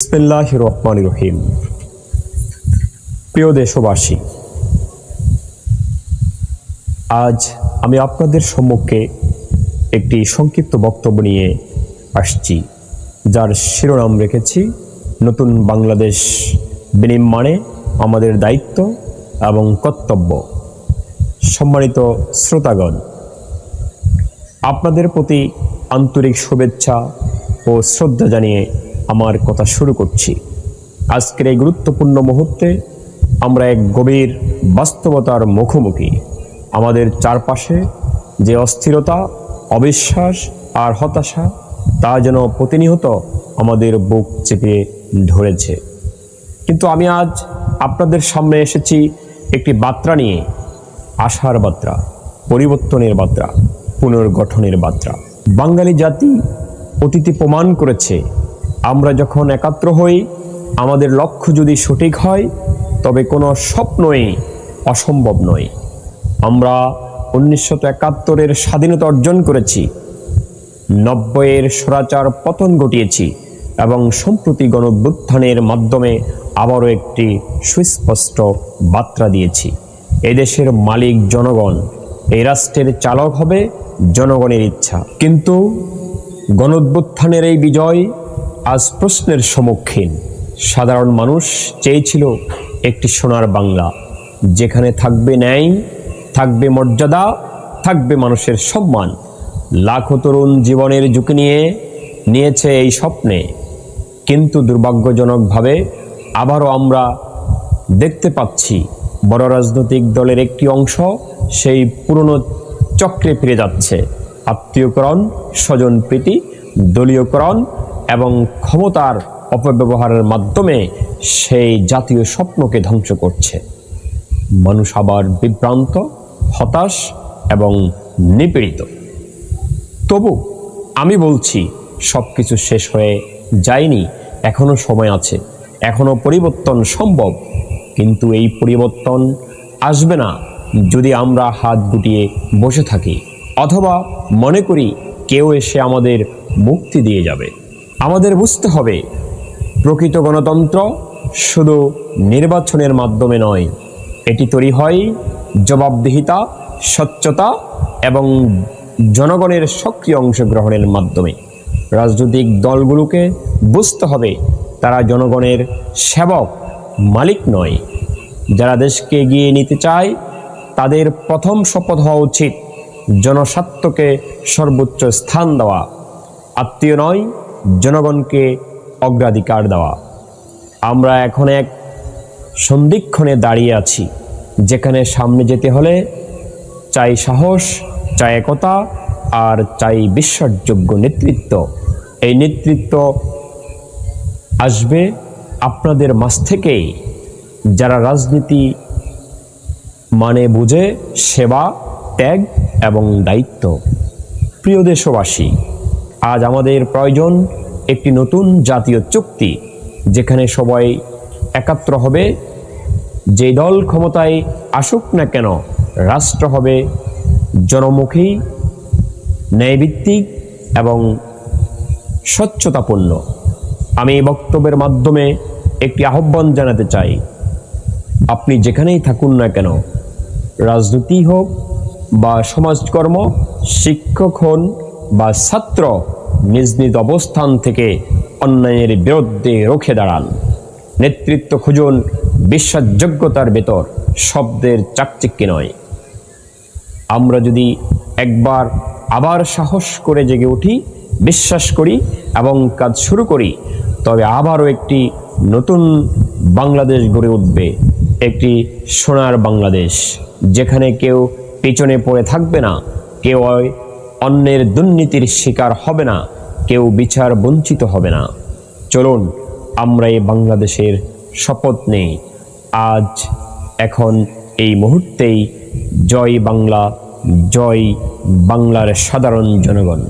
বিসমিল্লাহির রহমানির রহিম। প্রিয় দেশবাসী, আজ আমি আপনাদের সম্মুখে একটি সংক্ষিপ্ত বক্তব্য নিয়ে আসছি, যার শিরোনাম রেখেছি নতুন বাংলাদেশ বিনির্মাণে আমাদের দায়িত্ব এবং কর্তব্য। সম্মানিত শ্রোতাগণ, আপনাদের প্রতি আন্তরিক শুভেচ্ছা ও শ্রদ্ধা জানিয়ে আমার কথা শুরু করছি। আজকের এই গুরুত্বপূর্ণ মুহূর্তে আমরা এক গভীর বাস্তবতার মুখোমুখি। আমাদের চারপাশে যে অস্থিরতা, অবিশ্বাস আর হতাশা, তা যেন প্রতিনিয়ত আমাদের বুক চেপে ধরেছে। কিন্তু আমি আজ আপনাদের সামনে এসেছি একটি বার্তা নিয়ে, আশার বার্তা, পরিবর্তনের বার্তা, পুনর্গঠনের বার্তা। বাঙালি জাতি অতীতে প্রমাণ করেছে, আমরা যখন একাত্র হই, আমাদের লক্ষ্য যদি সঠিক হয়, তবে কোনো স্বপ্নই অসম্ভব নয়। আমরা 1971-এর স্বাধীনতা অর্জন করেছি, 90-এর স্বৈরাচার পতন ঘটিয়েছি এবং সম্প্রতি গণঅভ্যুত্থানের মাধ্যমে আবারও একটি সুস্পষ্ট বার্তা দিয়েছি। এদেশের মালিক জনগণ, এই রাষ্ট্রের চালক হবে জনগণের ইচ্ছা। কিন্তু গণঅভ্যুত্থানের এই বিজয় আজ প্রশ্নের সম্মুখীন। সাধারণ মানুষ চেয়েছিল একটি সোনার বাংলা, যেখানে থাকবে ন্যায়, থাকবে মর্যাদা, থাকবে মানুষের সম্মান। লাখো তরুণ জীবনের ঝুঁকি নিয়েছে এই স্বপ্নে। কিন্তু দুর্ভাগ্যজনকভাবে আবারও আমরা দেখতে পাচ্ছি বড় রাজনৈতিক দলের একটি অংশ সেই পুরনো চক্রে ফিরে যাচ্ছে। আত্মীয়করণ, স্বজনপ্রীতি, দলীয়করণ এবং ক্ষমতার অপব্যবহারের মাধ্যমে সেই জাতীয় স্বপ্নকে ধ্বংস করছে। মানুষ আবার বিভ্রান্ত, হতাশ এবং নিপীড়িত। তবু আমি বলছি, সব কিছু শেষ হয়ে যায়নি, এখনও সময় আছে, এখনও পরিবর্তন সম্ভব। কিন্তু এই পরিবর্তন আসবে না যদি আমরা হাত গুটিয়ে বসে থাকি অথবা মনে করি কেউ এসে আমাদের মুক্তি দিয়ে যাবে। আমাদের বুঝতে হবে, প্রকৃত গণতন্ত্র শুধু নির্বাচনের মাধ্যমে নয়, এটি তৈরি হয় জবাবদিহিতা, স্বচ্ছতা এবং জনগণের সক্রিয় অংশগ্রহণের মাধ্যমে। রাজনৈতিক দলগুলোকে বুঝতে হবে, তারা জনগণের সেবক, মালিক নয়। যারা দেশকে এগিয়ে নিতে চায়, তাদের প্রথম শপথ হওয়া উচিত জনস্বার্থকে সর্বোচ্চ স্থান দেওয়া, আত্মীয় নয়, জনগণকে অগ্রাধিকার দেওয়া। আমরা এখন এক সন্ধিক্ষণে দাঁড়িয়ে আছি, যেখানে সামনে যেতে হলে চাই সাহস, চাই একতা আর চাই বিশ্বাসযোগ্য নেতৃত্ব। এই নেতৃত্ব আসবে আপনাদের মাঝ থেকেই, যারা রাজনীতি মানে বুঝে সেবা, ত্যাগ এবং দায়িত্ব। প্রিয় দেশবাসী, আজ আমাদের প্রয়োজন একটি নতুন জাতীয় চুক্তি, যেখানে সবাই একাত্র হবে। যে দল ক্ষমতায় আসুক না কেন, রাষ্ট্র হবে জনমুখী, ন্যায়ভিত্তিক এবং স্বচ্ছতাপূর্ণ। আমি এই বক্তব্যের মাধ্যমে একটি আহ্বান জানাতে চাই, আপনি যেখানেই থাকুন না কেন, রাজনীতি হোক বা সমাজকর্ম, শিক্ষক হন বা ছাত্র, নিজ নিজ অবস্থান থেকে অন্যায়ের বিরুদ্ধে রুখে দাঁড়ান। নেতৃত্ব খুঁজুন বিশ্বাসযোগ্যতার ভেতর, শব্দের চাকচিক্যে নয়। আমরা যদি একবার আবার সাহস করে জেগে উঠি, বিশ্বাস করি এবং কাজ শুরু করি, তবে আবারও একটি নতুন বাংলাদেশ গড়ে উঠবে, একটি সোনার বাংলাদেশ, যেখানে কেউ পিছনে পড়ে থাকবে না, কেউ অন্যের দুর্নীতির শিকার হবে না, কেউ বিচার বঞ্চিত হবে না। চলুন আমরা এই বাংলাদেশের শপথ নেই, আজ, এখন, এই মুহূর্তেই। জয় বাংলা, জয় বাংলার সাধারণ জনগণ।